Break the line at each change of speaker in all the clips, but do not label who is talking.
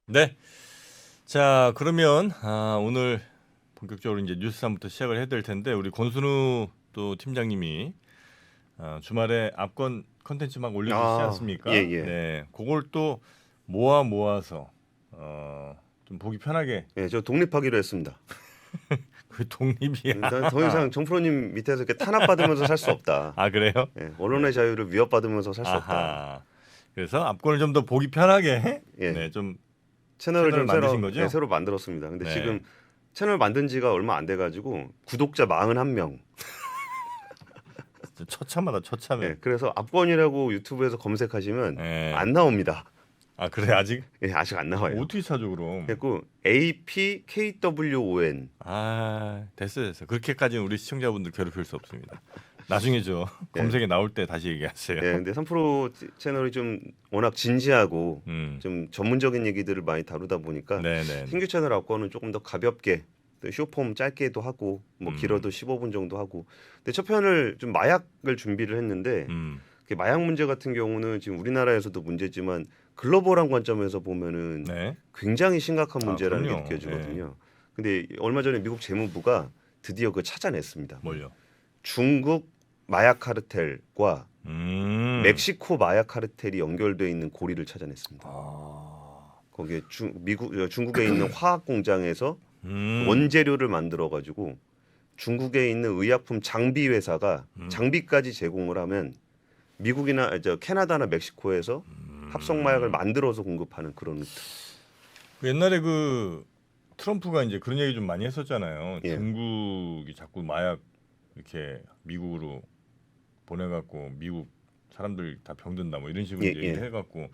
네. 자, 그러면 오늘 본격적으로 이제 뉴스 3부터 시작을 해야 될 텐데 우리 권순우 또 팀장님이 주말에 압권 컨텐츠 막 올려주시지
예,
않습니까?
예.
네, 그걸 또 모아서 좀 보기 편하게
예, 저 독립하기로 했습니다.
그 독립이야.
난 더 이상 정프로님 밑에서 이렇게 탄압받으면서 살 수 없다.
아, 그래요?
예,
네.
언론의 자유를 위협받으면서 살 수 없다.
아하. 그래서 압권을 좀 더 보기 편하게
예,
네, 좀
채널을
채널을
좀
만드신 거죠?
새로 만들었습니다. 근데
네.
지금 채널 만든 지가 얼마 안 돼가지고 구독자 41명.
처참하다, 처참해.
예, 그래서 압권이라고 유튜브에서 검색하시면
네.
안 나옵니다.
아, 그래 아직?
예, 아직 안 나와요.
어떻게 찾아 그럼?
그리고 APKWON.
됐어. 그렇게까지는 우리 시청자분들 괴롭힐 수 없습니다. 나중에
예.
검색에 나올 때 다시 얘기하세요.
예, 근데 3프로 채널이 좀 워낙 진지하고
음.
좀 전문적인 얘기들을 많이 다루다 보니까
네네.
신규 채널 압권은 조금 더 가볍게 또 쇼폼 짧게도 하고 뭐 길어도 15분 정도 하고. 근데 첫 편을 좀 마약을 준비를 했는데
음.
마약 문제 같은 경우는 지금 우리나라에서도 문제지만 글로벌한 관점에서 보면은
네.
굉장히 심각한 문제라는 게
그럼요.
느껴지거든요. 근데 얼마 전에 미국 재무부가 드디어 그걸 찾아냈습니다.
뭘요?
중국 마약 카르텔과 멕시코 마약 카르텔이 연결돼 있는 고리를 찾아냈습니다. 거기에 중국에 있는 화학 공장에서 원재료를 만들어 가지고 중국에 있는 의약품 장비 회사가 장비까지 제공을 하면 미국이나 캐나다나 멕시코에서 합성 마약을 만들어서 공급하는 그런 루트.
옛날에 그 트럼프가 이제 그런 얘기 좀 많이 했었잖아요.
예.
중국이 자꾸 마약 이렇게 미국으로 보내갖고 미국 사람들 다 병든다 뭐 이런 식으로
예,
얘기를
예.
해갖고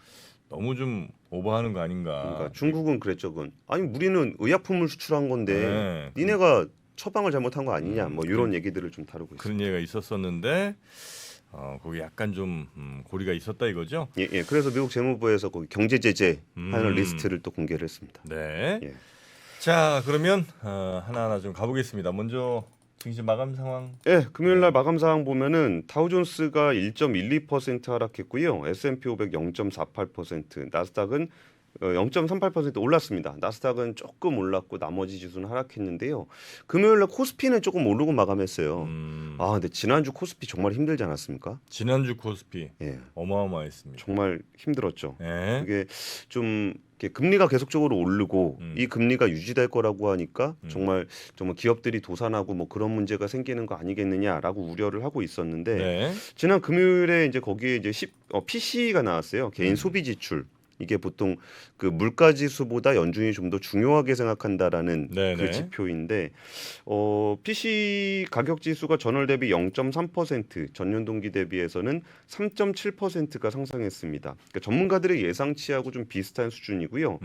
너무 좀 오버하는 거 아닌가.
그러니까 중국은 그랬죠. 그건. 아니 우리는 의약품을 수출한 건데
네.
니네가 처방을 잘못한 거 아니냐. 뭐 이런 얘기들을 좀 다루고 있습니다.
그런 얘기가 있었었는데 거기 약간 좀 고리가 있었다 이거죠?
예, 예. 그래서 미국 재무부에서 거기 경제 제재 하는 리스트를 또 공개를 했습니다.
네.
예.
자, 그러면 하나하나 좀 가보겠습니다. 먼저 증시 마감 상황.
예, 금요일 날 마감 사항 보면은 다우존스가 1.12% 하락했고요. S&P 500 0.48%, 나스닥은 0.38% 올랐습니다. 나스닥은 조금 올랐고 나머지 지수는 하락했는데요. 금요일 날 코스피는 조금 오르고 마감했어요. 근데 지난주 코스피 정말 힘들지 않았습니까?
지난주 코스피
예,
어마어마했습니다.
정말 힘들었죠.
네.
그게 좀 이렇게 금리가 계속적으로 오르고 이 금리가 유지될 거라고 하니까 정말 기업들이 도산하고 뭐 그런 문제가 생기는 거 아니겠느냐라고 우려를 하고 있었는데
네.
지난 금요일에 이제 거기에 이제 PC가 나왔어요. 개인 소비 지출. 이게 보통 그 물가 지수보다 연준이 좀 더 중요하게 생각한다라는
네네.
그 지표인데 PC 가격 지수가 전월 대비 0.3%, 전년 동기 대비해서는 3.7%가 상승했습니다. 그러니까 전문가들의 예상치하고 좀 비슷한 수준이고요.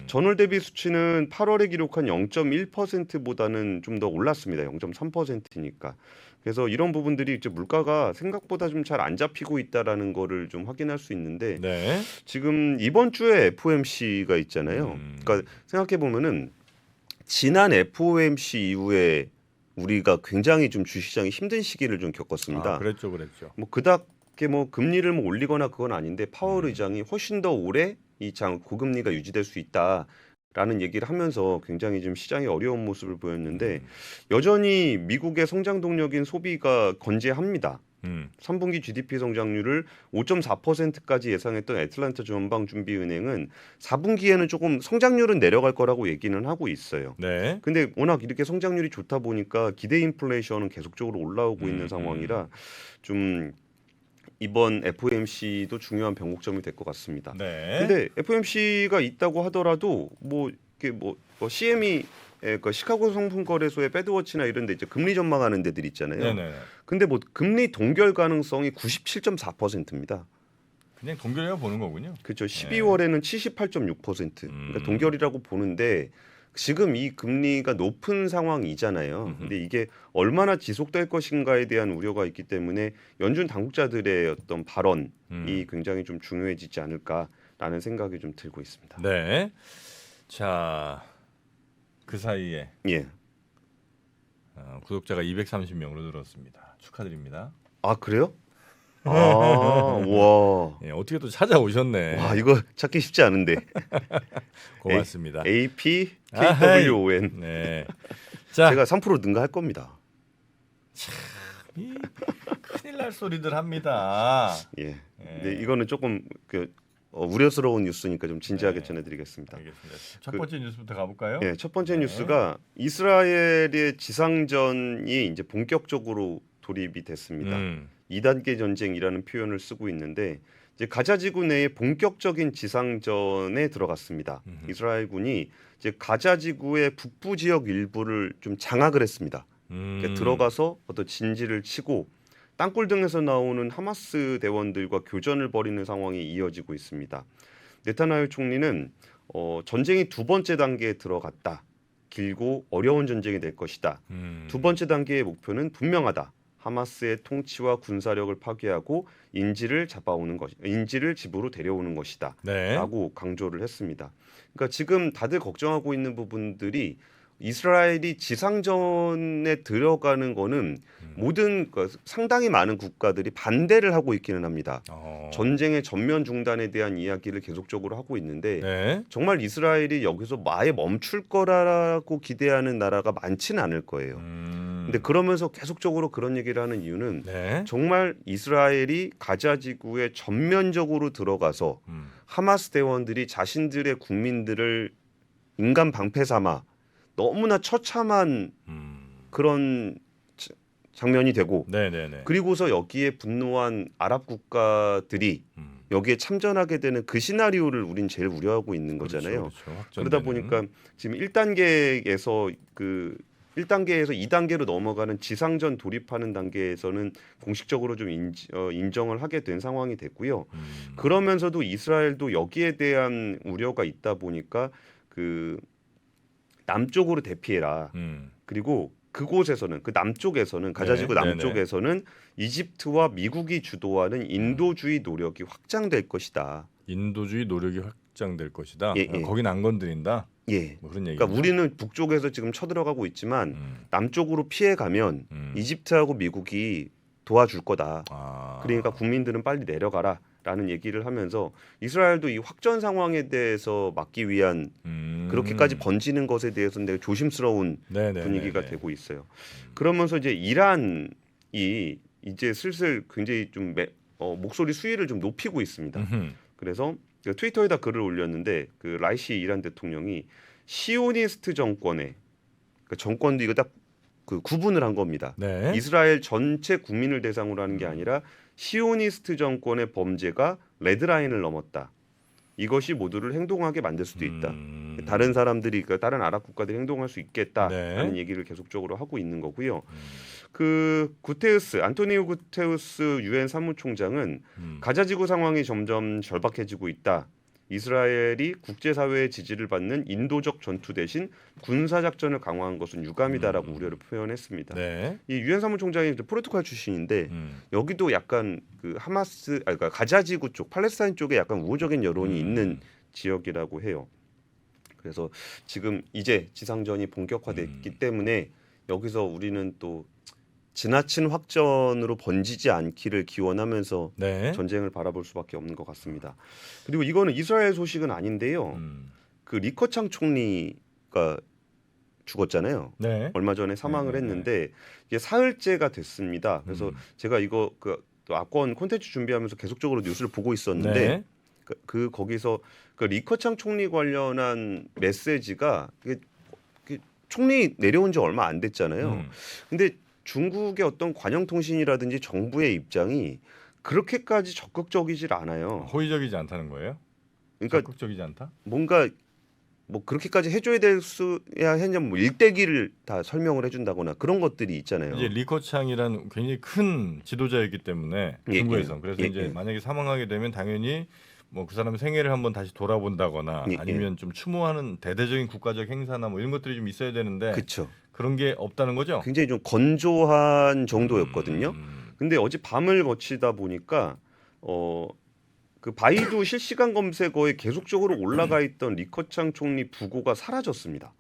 전월 대비 수치는 8월에 기록한 0.1%보다는 좀 더 올랐습니다. 0.3%니까. 그래서 이런 부분들이 이제 물가가 생각보다 좀 잘 안 잡히고 있다라는 거를 좀 확인할 수 있는데
네.
지금 이번 주에 FOMC가 있잖아요. 그러니까 생각해 보면은 지난 FOMC 이후에 우리가 굉장히 좀 주식시장이 힘든 시기를 좀 겪었습니다.
그랬죠.
뭐 그닥게 뭐 금리를 뭐 올리거나 그건 아닌데 파월 의장이 훨씬 더 오래 이 고금리가 유지될 수 있다라는 얘기를 하면서 굉장히 좀 시장이 어려운 모습을 보였는데 여전히 미국의 성장 동력인 소비가 건재합니다. 3분기 GDP 성장률을 5.4%까지 예상했던 애틀란타 연방준비은행은 4분기에는 조금 성장률은 내려갈 거라고 얘기는 하고 있어요.
네.
근데 워낙 이렇게 성장률이 좋다 보니까 기대 인플레이션은 계속적으로 올라오고 있는 상황이라 좀 이번 FOMC도 중요한 변곡점이 될 것 같습니다.
네.
근데 FOMC가 있다고 하더라도 뭐 이렇게 뭐 CME 그 시카고 상품거래소의 배드워치나 이런 데 이제 금리 전망하는 데들 있잖아요.
네네.
근데 뭐 금리 동결 가능성이 97.4%입니다.
그냥 동결이라고 보는 거군요.
그렇죠. 12월에는 78.6%. 그러니까 동결이라고 보는데 지금 이 금리가 높은 상황이잖아요. 근데 이게 얼마나 지속될 것인가에 대한 우려가 있기 때문에 연준 당국자들의 어떤 발언이 굉장히 좀 중요해지지 않을까라는 생각이 좀 들고 있습니다.
네. 자, 그 사이에
예.
구독자가 230명으로 늘었습니다. 축하드립니다.
아, 그래요? 아, 와.
예, 어떻게 또 찾아오셨네.
와, 이거 찾기 쉽지 않은데.
고맙습니다.
APKWON.
네. 자,
제가 3% 능가할 겁니다.
이 큰일 날 소리들 합니다.
예.
예.
근데 이거는 조금 우려스러운 뉴스니까 좀 진지하게
네.
전해드리겠습니다.
알겠습니다. 첫 번째 뉴스부터 가볼까요?
예, 첫 번째
네.
뉴스가 이스라엘의 지상전이 이제 본격적으로 돌입이 됐습니다. 2단계 전쟁이라는 표현을 쓰고 있는데 이제 가자 지구 내에 본격적인 지상전에 들어갔습니다. 이스라엘군이 이제 가자 지구의 북부 지역 일부를 좀 장악을 했습니다. 그러니까 들어가서 어떤 진지를 치고 땅굴 등에서 나오는 하마스 대원들과 교전을 벌이는 상황이 이어지고 있습니다. 네타냐후 총리는 전쟁이 두 번째 단계에 들어갔다. 길고 어려운 전쟁이 될 것이다. 두 번째 단계의 목표는 분명하다. 하마스의 통치와 군사력을 파괴하고 인질을 집으로 데려오는 것이다.
네.
라고 강조를 했습니다. 그러니까 지금 다들 걱정하고 있는 부분들이 이스라엘이 지상전에 들어가는 거는 모든 상당히 많은 국가들이 반대를 하고 있기는 합니다. 전쟁의 전면 중단에 대한 이야기를 계속적으로 하고 있는데
네.
정말 이스라엘이 여기서 아예 멈출 거라고 기대하는 나라가 많지는 않을 거예요. 근데 그러면서 계속적으로 그런 얘기를 하는 이유는
네.
정말 이스라엘이 가자 지구에 전면적으로 들어가서 하마스 대원들이 자신들의 국민들을 인간 방패 삼아 너무나 처참한 그런 장면이 되고
네네네.
그리고서 여기에 분노한 아랍 국가들이 여기에 참전하게 되는 그 시나리오를 우린 제일 우려하고 있는 거잖아요.
그렇죠.
그러다 보니까 지금 1단계에서 2단계로 넘어가는 지상전 돌입하는 단계에서는 공식적으로 좀 인정을 하게 된 상황이 됐고요. 그러면서도 이스라엘도 여기에 대한 우려가 있다 보니까 그 남쪽으로 대피해라. 그리고 그곳에서는 그 남쪽에서는 가자지구
네네.
남쪽에서는 이집트와 미국이 주도하는 인도주의 노력이 확장될 것이다.
인도주의 노력이 확장될 것이다.
예, 예.
거긴 안 건드린다.
예.
뭐 그런 얘기.
그러니까 우리는 북쪽에서 지금 쳐들어가고 있지만 남쪽으로 피해 가면 이집트하고 미국이 도와줄 거다. 그러니까 국민들은 빨리 내려가라라는 얘기를 하면서 이스라엘도 이 확전 상황에 대해서 막기 위한 그렇게까지 번지는 것에 대해서는 되게 조심스러운 분위기가 되고 있어요. 그러면서 이제 이란이 이제 슬슬 굉장히 좀 목소리 수위를 좀 높이고 있습니다. 그래서 트위터에다 글을 올렸는데 그 라이시 이란 대통령이 시오니스트 정권의 그러니까 정권도 이거 딱 그 구분을 한 겁니다.
네.
이스라엘 전체 국민을 대상으로 하는 게 아니라 시오니스트 정권의 범죄가 레드라인을 넘었다. 이것이 모두를 행동하게 만들 수도 있다. 다른 사람들이 그러니까 다른 아랍 국가들이 행동할 수 있겠다라는 얘기를 계속적으로 하고 있는 거고요. 그 안토니오 구테우스 유엔 사무총장은 가자지구 상황이 점점 절박해지고 있다. 이스라엘이 국제사회의 지지를 받는 인도적 전투 대신 군사작전을 강화한 것은 유감이다라고 우려를 표현했습니다.
네.
이 유엔 사무총장이 포르투갈 출신인데 여기도 약간 그 그러니까 가자지구 쪽 팔레스타인 쪽에 약간 우호적인 여론이 있는 지역이라고 해요. 그래서 지금 이제 지상전이 본격화됐기 때문에 여기서 우리는 또 지나친 확전으로 번지지 않기를 기원하면서
네.
전쟁을 바라볼 수밖에 없는 것 같습니다. 그리고 이거는 이스라엘 소식은 아닌데요. 그 리커창 총리가 죽었잖아요.
네.
얼마 전에 사망을 했는데 이게 사흘째가 됐습니다. 그래서 제가 이거 또 압권 콘텐츠 준비하면서 계속적으로 뉴스를 보고 있었는데 거기서 그 리커창 총리 관련한 메시지가 총리 내려온 지 얼마 안 됐잖아요. 근데 중국의 어떤 관영통신이라든지 정부의 입장이 그렇게까지 적극적이질 않아요.
호의적이지 않다는 거예요?
그러니까
적극적이지 않다?
뭔가 뭐 그렇게까지 해줘야 될 수야 했냐면 뭐 일대기를 다 설명을 해준다거나 그런 것들이 있잖아요.
이제 리커창이라는 굉장히 큰 지도자이기 때문에 중국에서 그래서 이제 만약에 사망하게 되면 당연히 뭐 그 사람 생애를 한번 다시 돌아본다거나 아니면 좀 추모하는 대대적인 국가적 행사나 뭐 이런 것들이 좀 있어야 되는데
그렇죠.
그런 게 없다는 거죠?
굉장히 좀 건조한 정도였거든요. 근데 어제 밤을 거치다 보니까 그 바이두 실시간 검색어에 계속적으로 올라가 있던 리커창 총리 부고가 사라졌습니다.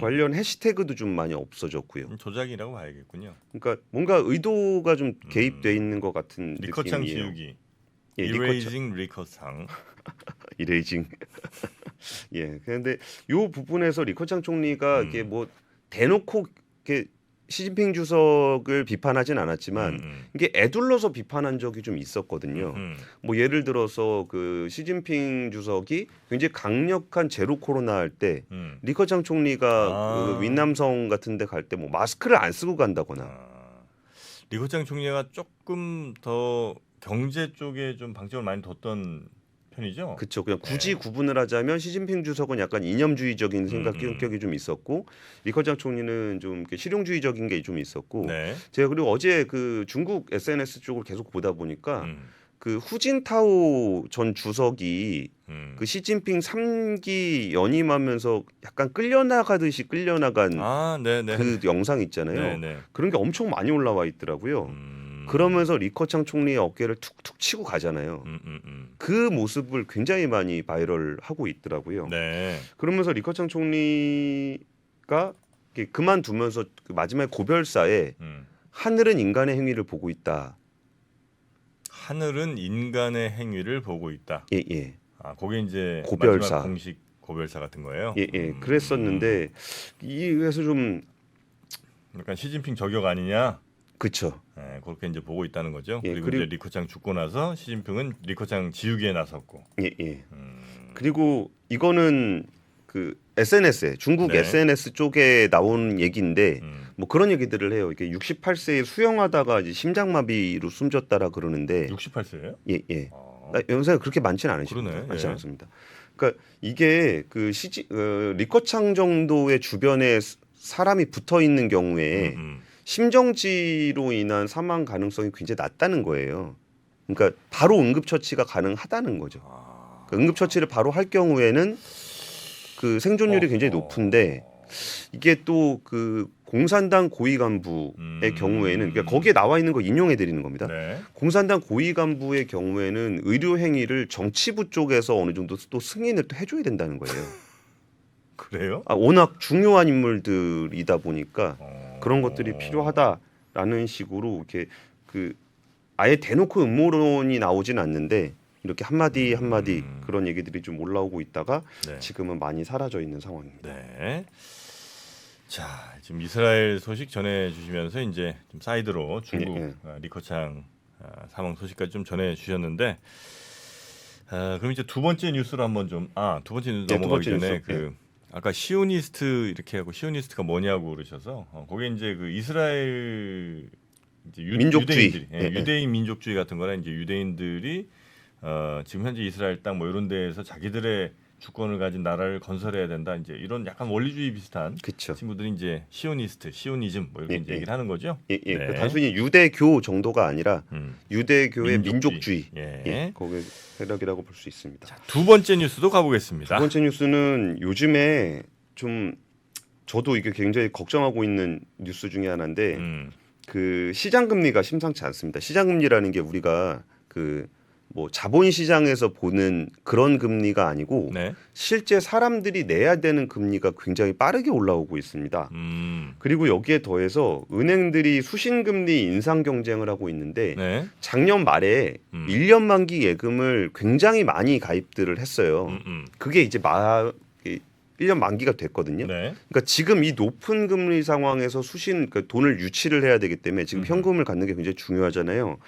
관련 해시태그도 좀 많이 없어졌고요.
조작이라고 봐야겠군요.
그러니까 뭔가 의도가 좀 개입돼 있는 것 같은
리커창
느낌이에요.
지우기.
예,
이레이징 리커창.
이레이징. 예. 그런데 요 부분에서 리커창 총리가 이게 뭐 대놓고 이렇게 시진핑 주석을 비판하진 않았지만 이게 애둘러서 비판한 적이 좀 있었거든요. 뭐 예를 들어서 그 시진핑 주석이 굉장히 강력한 제로 코로나 할 때 리커창 총리가 그 윈남성 같은 데 갈 때 뭐 마스크를 안 쓰고 간다거나.
리커창 총리가 조금 더 경제 쪽에 좀 방점을 많이 뒀던 편이죠.
그렇죠. 그냥 굳이 구분을 하자면 시진핑 주석은 약간 이념주의적인 성격이 좀 있었고 리커창 총리는 좀 이렇게 실용주의적인 게 좀 있었고
네.
제가 그리고 어제 그 중국 SNS 쪽을 계속 보다 보니까 그 후진타오 전 주석이 그 시진핑 3기 연임하면서 약간 끌려나가듯이 끌려나간
네네.
그 영상 있잖아요.
네네.
그런 게 엄청 많이 올라와 있더라고요. 그러면서 리커창 총리의 어깨를 툭툭 치고 가잖아요. 그 모습을 굉장히 많이 바이럴하고 있더라고요.
네.
그러면서 리커창 총리가 이렇게 그만두면서 그 마지막 고별사에 하늘은 인간의 행위를 보고 있다.
하늘은 인간의 행위를 보고 있다.
예, 예.
그게 이제
고별사.
마지막 공식 고별사 같은 거예요.
예, 예. 그랬었는데 이에서 좀
약간 시진핑 저격 아니냐?
그쵸.
네, 그렇게 이제 보고 있다는 거죠.
예,
그리고 이제 리커창 죽고 나서 시진핑은 리커창 지우기에 나섰고.
예, 예. 그리고 이거는 그 SNS에 중국
네.
SNS 쪽에 나온 얘기인데 뭐 그런 얘기들을 해요. 이게 68세에 수영하다가 이제 심장마비로 숨졌다라 그러는데
68세예요?
예, 예. 연세가 그렇게 많지는 않으십니다.
그러네.
많지
예.
않습니다. 그러니까 이게 그 리커창 정도의 주변에 사람이 붙어 있는 경우에 심정지로 인한 사망 가능성이 굉장히 낮다는 거예요. 그러니까 바로 응급처치가 가능하다는 거죠. 그러니까 응급처치를 바로 할 경우에는 그 생존율이 굉장히 높은데 이게 또 그 공산당 고위 간부의 경우에는 그러니까 거기에 나와 있는 거 인용해 드리는 겁니다.
네.
공산당 고위 간부의 경우에는 의료 행위를 정치부 쪽에서 어느 정도 또 승인을 또 해줘야 된다는 거예요.
그래요?
워낙 중요한 인물들이다 보니까 그런 것들이 필요하다라는 식으로 이렇게 그 아예 대놓고 음모론이 나오진 않는데 이렇게 한마디 한마디 그런 얘기들이 좀 올라오고 있다가
네.
지금은 많이 사라져 있는 상황입니다.
네. 자, 지금 이스라엘 소식 전해 주시면서 이제 좀 사이드로 중국 리커창 사망 소식까지 좀 전해 주셨는데 그럼 이제 두 번째 뉴스로 한번 좀 두 번째 뉴스 넘어가기 전에 그 아까 시오니스트 이렇게 하고 시오니스트가 뭐냐고 그러셔서 거기에 이제 그 이스라엘 이제
민족주의.
유대인들이 유대인 민족주의 같은 거나 이제 유대인들이 지금 현재 이스라엘 땅 뭐 이런 데에서 자기들의 주권을 가진 나라를 건설해야 된다. 이제 이런 약간 원리주의 비슷한
그쵸.
친구들이 이제 시오니즘 뭐 이렇게 이제 얘기를 하는 거죠.
예, 예.
네.
그 단순히 유대교 정도가 아니라 유대교의 민족주의.
예.
거기에 해석이라고 볼 수 있습니다.
자, 두 번째 뉴스도 가보겠습니다.
두 번째 뉴스는 요즘에 좀 저도 이게 굉장히 걱정하고 있는 뉴스 중에 하나인데 그 시장 금리가 심상치 않습니다. 시장 금리라는 게 우리가 그 뭐 자본 시장에서 보는 그런 금리가 아니고
네.
실제 사람들이 내야 되는 금리가 굉장히 빠르게 올라오고 있습니다. 그리고 여기에 더해서 은행들이 수신금리 인상 경쟁을 하고 있는데
네.
작년 말에 1년 만기 예금을 굉장히 많이 가입들을 했어요. 그게 이제 1년 만기가 됐거든요.
네.
그러니까 지금 이 높은 금리 상황에서 그러니까 돈을 유치를 해야 되기 때문에 지금 현금을 갖는 게 굉장히 중요하잖아요.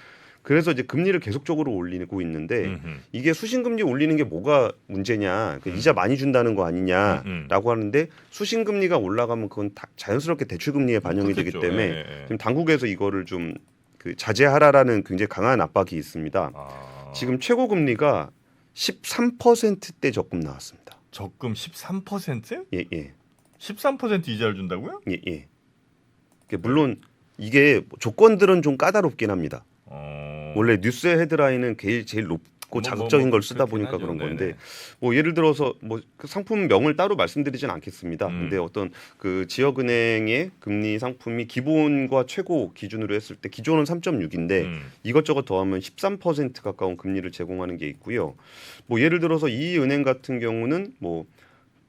그래서 이제 금리를 계속적으로 올리고 있는데 이게 수신금리 올리는 게 뭐가 문제냐, 이자 많이 준다는 거 아니냐라고 하는데 수신금리가 올라가면 그건 자연스럽게 대출금리에 반영이 되기 때문에 지금 당국에서 이거를 좀 그 자제하라라는 굉장히 강한 압박이 있습니다. 지금 최고 금리가 13%대 적금 나왔습니다.
적금 13%?
예, 예.
13% 이자를 준다고요?
예, 예. 물론 이게 조건들은 좀 까다롭긴 합니다. 원래 뉴스 헤드라인은 제일 높고 자극적인 걸 쓰다 보니까
하죠.
그런 건데
네네.
뭐 예를 들어서 뭐 그 상품 명을 따로 말씀드리진 않겠습니다. 근데 어떤 그 지역은행의 금리 상품이 기본과 최고 기준으로 했을 때 기존은 3.6인데 이것저것 더하면 13% 가까운 금리를 제공하는 게 있고요. 뭐 예를 들어서 이 은행 같은 경우는 뭐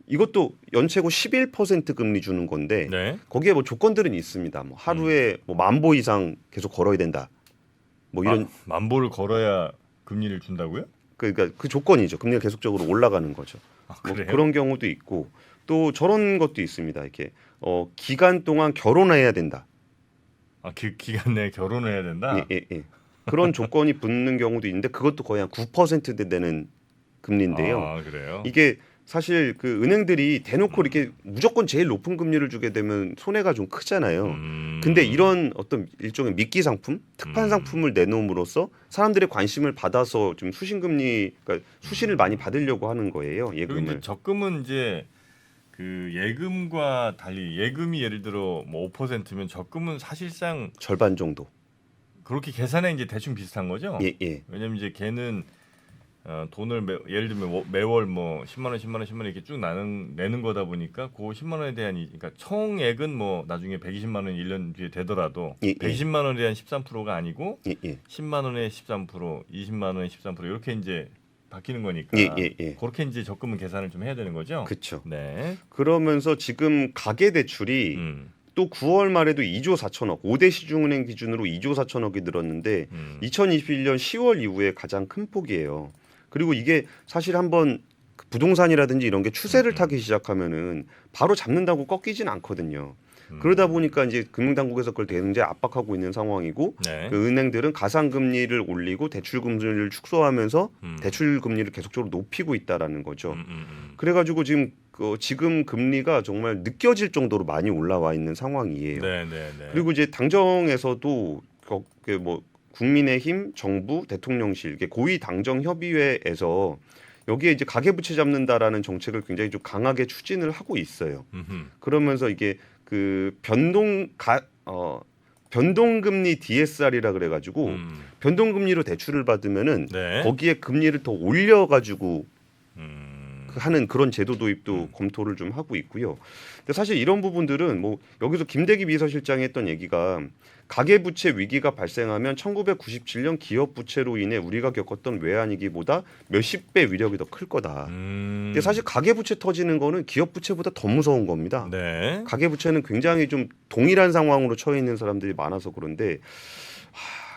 이것도 연체고 11% 금리 주는 건데
네.
거기에 뭐 조건들은 있습니다. 뭐 하루에 뭐 10,000보 이상 계속 걸어야 된다. 뭐 이런
만보를 걸어야 금리를 준다고요?
그러니까 그 조건이죠. 금리가 계속적으로 올라가는 거죠. 뭐
그래요?
그런 경우도 있고 또 저런 것도 있습니다. 이렇게 기간 동안 결혼해야 된다.
그 기간 내에 결혼을 해야 된다.
예. 그런 조건이 붙는 경우도 있는데 그것도 거의 한 9%대 되는 금리인데요.
그래요?
이게 사실 그 은행들이 대놓고 이렇게 무조건 제일 높은 금리를 주게 되면 손해가 좀 크잖아요. 근데 이런 어떤 일종의 미끼 상품, 특판 상품을 내놓음으로써 사람들의 관심을 받아서 좀 수신금리, 그러니까 수신을 많이 받으려고 하는 거예요.
그리고 이제
예금을.
적금은 이제 그 예금과 달리 예금이 예를 들어 뭐 5%면 적금은 사실상
절반 정도.
그렇게 계산해 이제 대충 비슷한 거죠.
예.
왜냐면 이제 걔는 돈을 예를 들면 매월 뭐 10만 원, 10만 원, 10만 원 이렇게 쭉 내는 거다 보니까 그 10만 원에 대한 그러니까 총액은 뭐 나중에 120만 원 1년 뒤에 되더라도
예.
120만 원에 대한 13%가 아니고
예.
10만 원에 13%, 20만 원에 13% 이렇게 이제 바뀌는 거니까
예.
그렇게 이제 적금은 계산을 좀 해야 되는 거죠.
그렇죠.
네.
그러면서 지금 가계 대출이 또 9월 말에도 2조 4천억, 5대 시중은행 기준으로 2조 4천억이 늘었는데 2021년 10월 이후에 가장 큰 폭이에요. 그리고 이게 사실 한번 부동산이라든지 이런 게 추세를 타기 시작하면은 바로 잡는다고 꺾이진 않거든요. 그러다 보니까 이제 금융당국에서 그걸 굉장히 압박하고 있는 상황이고
네.
그 은행들은 가상금리를 올리고 대출금리를 축소하면서 대출금리를 계속적으로 높이고 있다라는 거죠. 그래가지고 지금 금리가 정말 느껴질 정도로 많이 올라와 있는 상황이에요.
네.
그리고 이제 당정에서도 뭐 국민의힘, 정부, 대통령실, 이게 고위 당정 협의회에서 여기에 이제 가계부채 잡는다라는 정책을 굉장히 좀 강하게 추진을 하고 있어요. 그러면서 이게 그 변동금리 DSR이라 그래가지고 변동금리로 대출을 받으면은
네.
거기에 금리를 더 올려가지고 하는 그런 제도 도입도 검토를 좀 하고 있고요. 근데 사실 이런 부분들은 뭐 여기서 김대기 비서실장이 했던 얘기가 가계부채 위기가 발생하면 1997년 기업부채로 인해 우리가 겪었던 외환위기보다 몇십 배 위력이 더 클 거다. 근데 사실 가계부채 터지는 거는 기업부채보다 더 무서운 겁니다.
네.
가계부채는 굉장히 좀 동일한 상황으로 처해 있는 사람들이 많아서 그런데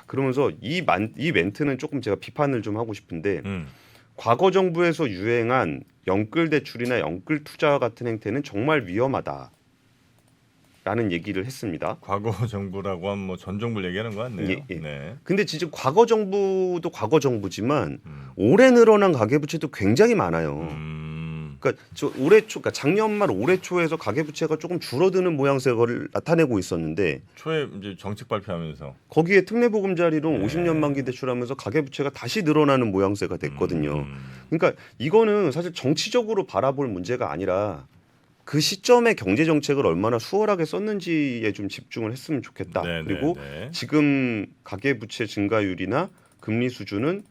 그러면서 이 멘트는 조금 제가 비판을 좀 하고 싶은데 과거 정부에서 유행한 영끌 대출이나 영끌 투자와 같은 행태는 정말 위험하다. 라는 얘기를 했습니다.
과거 정부라고 하면 뭐 전 정부를 얘기하는 거 같네요.
예.
네.
근데 진짜 과거 정부도 과거 정부지만 올해 늘어난 가계부채도 굉장히 많아요. 그러니까 그러니까 작년 말 올해 초에서 가계부채가 조금 줄어드는 모양새를 나타내고 있었는데
초에 이제 정책 발표하면서
거기에 특례보금자리로
네.
50년 만기 대출하면서 가계부채가 다시 늘어나는 모양새가 됐거든요. 그러니까 이거는 사실 정치적으로 바라볼 문제가 아니라 그 시점에 경제 정책을 얼마나 수월하게 썼는지에 좀 집중을 했으면 좋겠다.
네,
그리고
네.
지금 가계부채 증가율이나 금리 수준은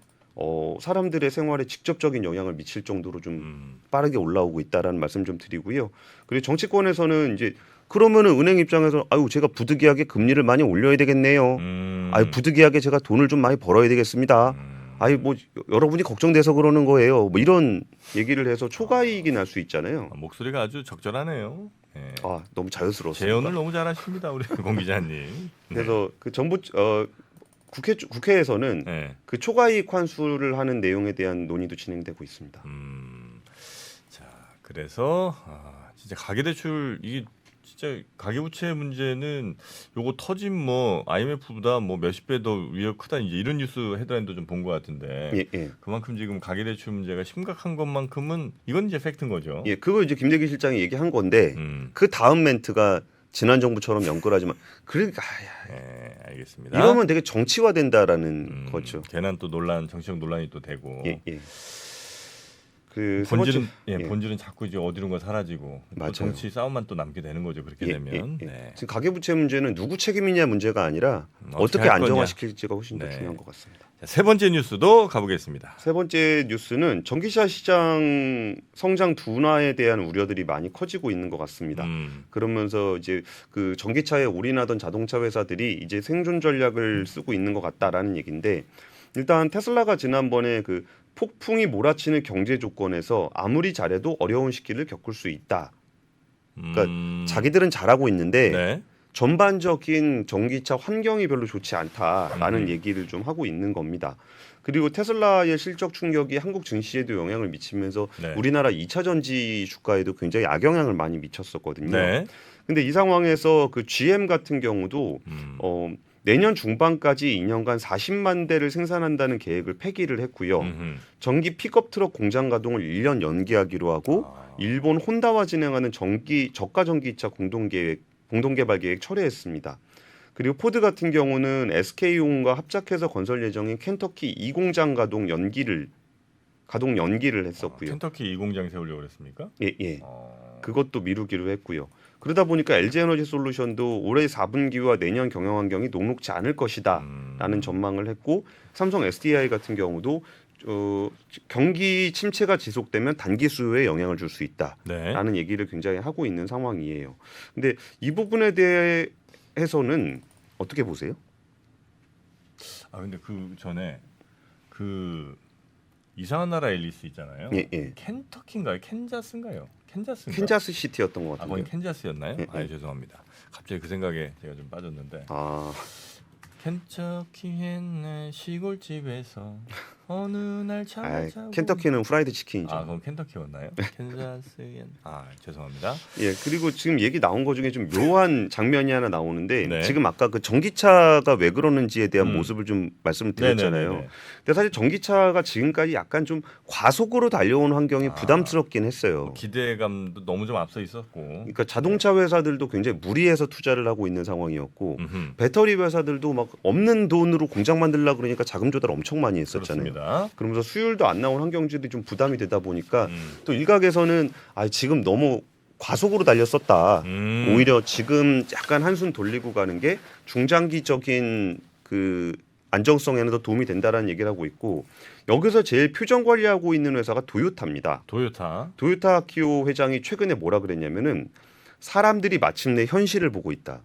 사람들의 생활에 직접적인 영향을 미칠 정도로 좀 빠르게 올라오고 있다라는 말씀 좀 드리고요. 그리고 정치권에서는 이제 그러면은 은행 입장에서 아유 제가 부득이하게 금리를 많이 올려야 되겠네요. 아유 부득이하게 제가 돈을 좀 많이 벌어야 되겠습니다. 아유 뭐 여러분이 걱정돼서 그러는 거예요. 뭐 이런 얘기를 해서 초과이익이 날 수 있잖아요.
목소리가 아주 적절하네요. 네.
너무 자연스러웠습니다.
재연을 너무 잘하십니다, 우리 공 기자님.
그래서 그 정부 국회에서는
네.
그 초과이익 환수를 하는 내용에 대한 논의도 진행되고 있습니다.
자, 그래서 진짜 가계대출 이게 진짜 가계부채 문제는 요거 터진 뭐 IMF보다 뭐 몇십 배 더 위력 크다 이제 이런 뉴스 헤드라인도 좀 본 것 같은데
예.
그만큼 지금 가계대출 문제가 심각한 것만큼은 이건 이제 팩트인 거죠.
예, 그거 이제 김대기 실장이 얘기한 건데 그 다음 멘트가 지난 정부처럼 연끌하지만 그러니까
네, 알겠습니다.
이러면 되게 정치화된다라는 거죠.
괜한 또 정치적 논란이 또 되고.
예. 그 세 번째,
본질은 자꾸 이제 어디론가 사라지고 또
맞아요.
정치 싸움만 또 남게 되는 거죠. 그렇게 되면.
예.
네.
지금 가계부채 문제는 누구 책임이냐 문제가 아니라 어떻게
할 거냐.
안정화시킬지가 훨씬 더
네.
중요한 것 같습니다.
자, 세 번째 뉴스도 가보겠습니다.
세 번째 뉴스는 전기차 시장 성장 둔화에 대한 우려들이 많이 커지고 있는 것 같습니다. 그러면서 이제 그 전기차에 올인하던 자동차 회사들이 이제 생존 전략을 쓰고 있는 것 같다라는 얘기인데 일단 테슬라가 지난번에 그 폭풍이 몰아치는 경제 조건에서 아무리 잘해도 어려운 시기를 겪을 수 있다. 그러니까 자기들은 잘하고 있는데
네.
전반적인 전기차 환경이 별로 좋지 않다라는
음.
얘기를 좀 하고 있는 겁니다. 그리고 테슬라의 실적 충격이 한국 증시에도 영향을 미치면서
네.
우리나라 2차 전지 주가에도 굉장히 악영향을 많이 미쳤었거든요.
네.
근데 이 상황에서 그 GM 같은 경우도 내년 중반까지 2년간 40만 대를 생산한다는 계획을 폐기를 했고요. 전기 픽업 트럭 공장 가동을 1년 연기하기로 하고 일본 혼다와 진행하는 저가 전기차 공동개발 계획 철회했습니다. 그리고 포드 같은 경우는 SK온과 합작해서 건설 예정인 켄터키 2공장 가동 연기를 했었고요.
켄터키 2공장 세우려고 그랬습니까?
예. 그것도 미루기로 했고요. 그러다 보니까 LG에너지 솔루션도 올해 4분기와 내년 경영 환경이 녹록지 않을 것이다라는 전망을 했고 삼성 SDI 같은 경우도 경기 침체가 지속되면 단기 수요에 영향을 줄 수 있다라는 얘기를 굉장히 하고 있는 상황이에요. 근데 이 부분에 대해서는 어떻게 보세요?
근데 그 전에 그 이상한 나라 앨리스 있잖아요.
예.
켄터키인가요? 켄자스인가요?
켄자스 시티였던 것
거기
같은데.
켄자스였나요?
예.
죄송합니다. 갑자기 그 생각에 제가 좀 빠졌는데. 켄터키의 내 시골집에서 어느 날 찾아오고.
켄터키는 프라이드 치킨이죠.
그럼 켄터키였나요? 켄자스엔. 죄송합니다.
예, 그리고 지금 얘기 나온 거 중에 좀 묘한 장면이 하나 나오는데
네.
지금 아까 그 전기차가 왜 그러는지에 대한 모습을 좀 말씀을 드렸잖아요.
네네네네.
근데 사실 전기차가 지금까지 약간 좀 과속으로 달려오는 환경이 부담스럽긴 했어요.
기대감도 너무 좀 앞서 있었고.
그러니까 자동차 회사들도 굉장히 무리해서 투자를 하고 있는 상황이었고 배터리 회사들도 막 없는 돈으로 공장 만들려고 그러니까 자금 조달 엄청 많이 했었잖아요.
그렇습니다.
그러면서 수율도 안 나온 환경들이 좀 부담이 되다 보니까 또 일각에서는 지금 너무 과속으로 달렸었다. 오히려 지금 약간 한숨 돌리고 가는 게 중장기적인 그 안정성에는 더 도움이 된다라는 얘기를 하고 있고 여기서 제일 표정 관리하고 있는 회사가 도요타입니다. 도요타 아키오 회장이 최근에 뭐라 그랬냐면은 사람들이 마침내 현실을 보고 있다.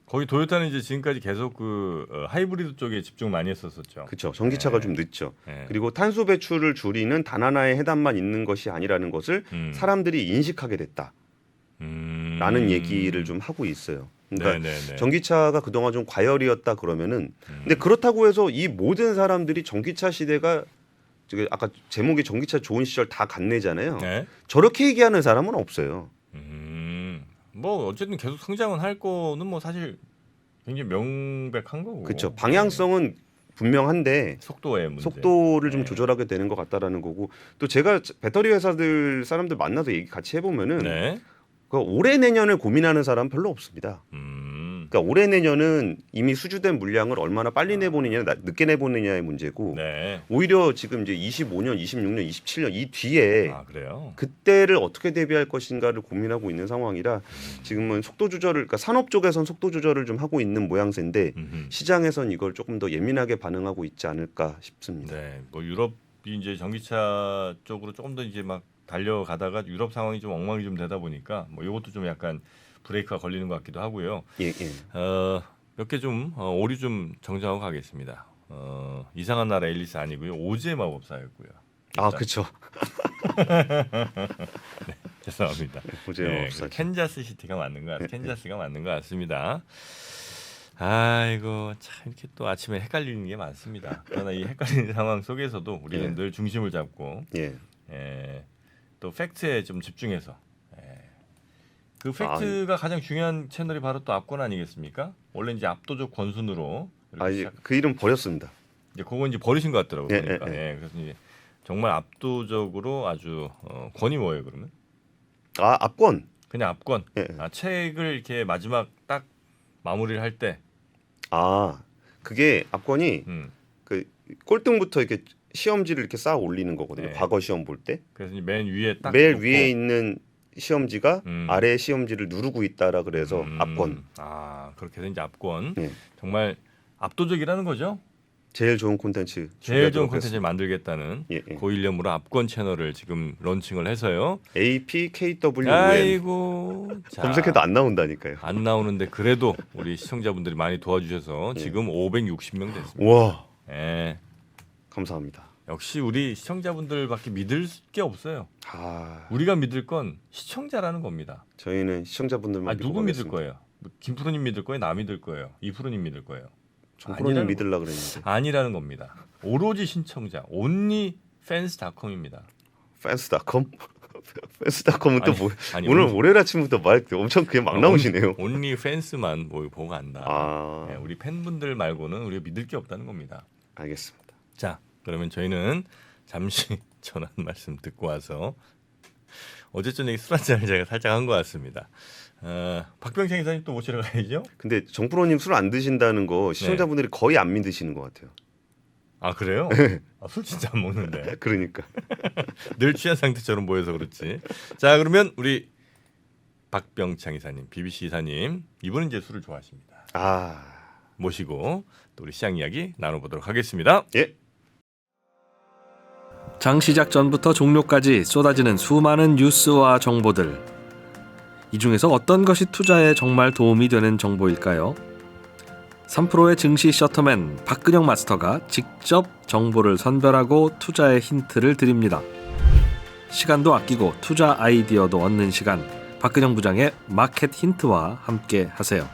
거기 도요타는 이제 지금까지 계속 그 하이브리드 쪽에 집중 많이 했었었죠.
그렇죠. 전기차가 좀 늦죠. 그리고 탄소 배출을 줄이는 단 하나의 해답만 있는 것이 아니라는 것을 사람들이 인식하게 됐다. 라는 얘기를 좀 하고 있어요. 그러니까
네네네.
전기차가 그동안 좀 과열이었다 그러면은 근데 그렇다고 해서 이 모든 사람들이 전기차 시대가 아까 제목이 전기차 좋은 시절 다 갔네잖아요.
네.
저렇게 얘기하는 사람은 없어요.
뭐 어쨌든 계속 성장은 할 거는 뭐 사실 굉장히 명백한 거고.
그렇죠. 방향성은 분명한데
속도의 문제.
속도를 좀 조절하게 되는 것 같다라는 거고 또 제가 배터리 회사들 사람들 만나서 얘기 같이 해보면은 그 올해 내년을 고민하는 사람 별로 없습니다. 그러니까 올해 내년은 이미 수주된 물량을 얼마나 빨리 내보느냐, 늦게 내보느냐의 문제고 오히려 지금 이제 25년, 26년, 27년 이 뒤에
그래요?
그때를 어떻게 대비할 것인가를 고민하고 있는 상황이라 지금은 속도 조절을 그러니까 산업 쪽에선 속도 조절을 좀 하고 있는 모양새인데 시장에선 이걸 조금 더 예민하게 반응하고 있지 않을까 싶습니다.
네, 뭐 유럽이 이제 전기차 쪽으로 조금 더 이제 막 달려가다가 유럽 상황이 좀 엉망이 좀 되다 보니까 뭐 이것도 좀 약간 브레이크가 걸리는 것 같기도 하고요. 몇 개 좀 오류 좀 정정하고 가겠습니다. 이상한 나라 앨리스 아니고요. 오즈의 마법사였고요.
그렇죠.
네, 죄송합니다.
오즈의 마법사.
켄자스 시티가 맞는 것 같아요. 켄자스가 맞는 것 같습니다. 아이고 참 이렇게 또 아침에 헷갈리는 게 많습니다. 그러나 이 헷갈리는 상황 속에서도 우리는 늘 중심을 잡고 또 팩트에 좀 집중해서 그 팩트가 가장 중요한 채널이 바로 또 압권 아니겠습니까? 원래 이제 압도적 권순으로
이제 그 이름 버렸습니다.
이제 그거 이제 버리신 것 같더라고요. 보니까. 그래서 이제 정말 압도적으로 아주 권이 뭐예요 그러면?
압권.
그냥 압권. 책을 이렇게 마지막 딱 마무리를 할 때.
그게 압권이 그 꼴등부터 이렇게 시험지를 이렇게 쌓아 올리는 거거든요. 과거 시험 볼 때.
그래서 맨 위에 딱
맨
놓고.
위에 있는 시험지가 아래 시험지를 누르고 있다라 그래서 압권.
그렇게 해서 이제 압권. 정말 압도적이라는 거죠.
제일 좋은 콘텐츠.
제일 좋은 콘텐츠를 만들겠다는 고일념으로 압권 채널을 지금 런칭을 해서요.
APKWN.
아이고.
검색해도 안 나온다니까요.
안 나오는데 그래도 우리 시청자분들이 많이 도와주셔서 지금 560명 됐습니다.
와.
네.
감사합니다.
역시 우리 시청자분들밖에 믿을 게 없어요.
아,
우리가 믿을 건 시청자라는 겁니다.
저희는 시청자분들만 믿고
누구 믿을
가겠습니다.
거예요? 김프로님 믿을 거예요? 나 믿을 거예요? 이프로님 믿을 거예요?
정프로님
아니라는
믿으려 그랬는데.
아니라는 겁니다. 오로지 신청자, onlyfans.com입니다.
팬스닷컴? 팬스닷컴은 또
아니,
뭐?
아니,
오늘 월요일 아침부터 말 엄청 그게 막 나오시네요.
onlyfans만 보고 간다.
아,
네, 우리 팬분들 말고는 우리가 믿을 게 없다는 겁니다.
알겠습니다.
자, 그러면 저희는 잠시 전한 말씀 듣고 와서 어제 저녁에 술 한잔을 제가 살짝 한 것 같습니다. 박병창 이사님 또 모시러 가야죠?
근데 정프로님 술 안 드신다는 거 시청자분들이 거의 안 믿으시는 것 같아요.
아 그래요? 술 진짜 안 먹는데
그러니까.
늘 취한 상태처럼 보여서 그렇지. 자 그러면 우리 박병창 이사님, BBC 이사님 이분은 이제 술을 좋아하십니다.
아,
모시고 또 우리 시장 이야기 나눠보도록 하겠습니다.
예.
장 시작 전부터 종료까지 쏟아지는 수많은 뉴스와 정보들. 이 중에서 어떤 것이 투자에 정말 도움이 되는 정보일까요? 3프로의 증시 셔터맨 박근영 마스터가 직접 정보를 선별하고 투자의 힌트를 드립니다. 시간도 아끼고 투자 아이디어도 얻는 시간. 박근영 부장의 마켓 힌트와 함께 하세요.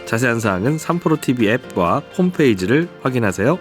자세한 사항은 3프로 TV 앱과 홈페이지를 확인하세요.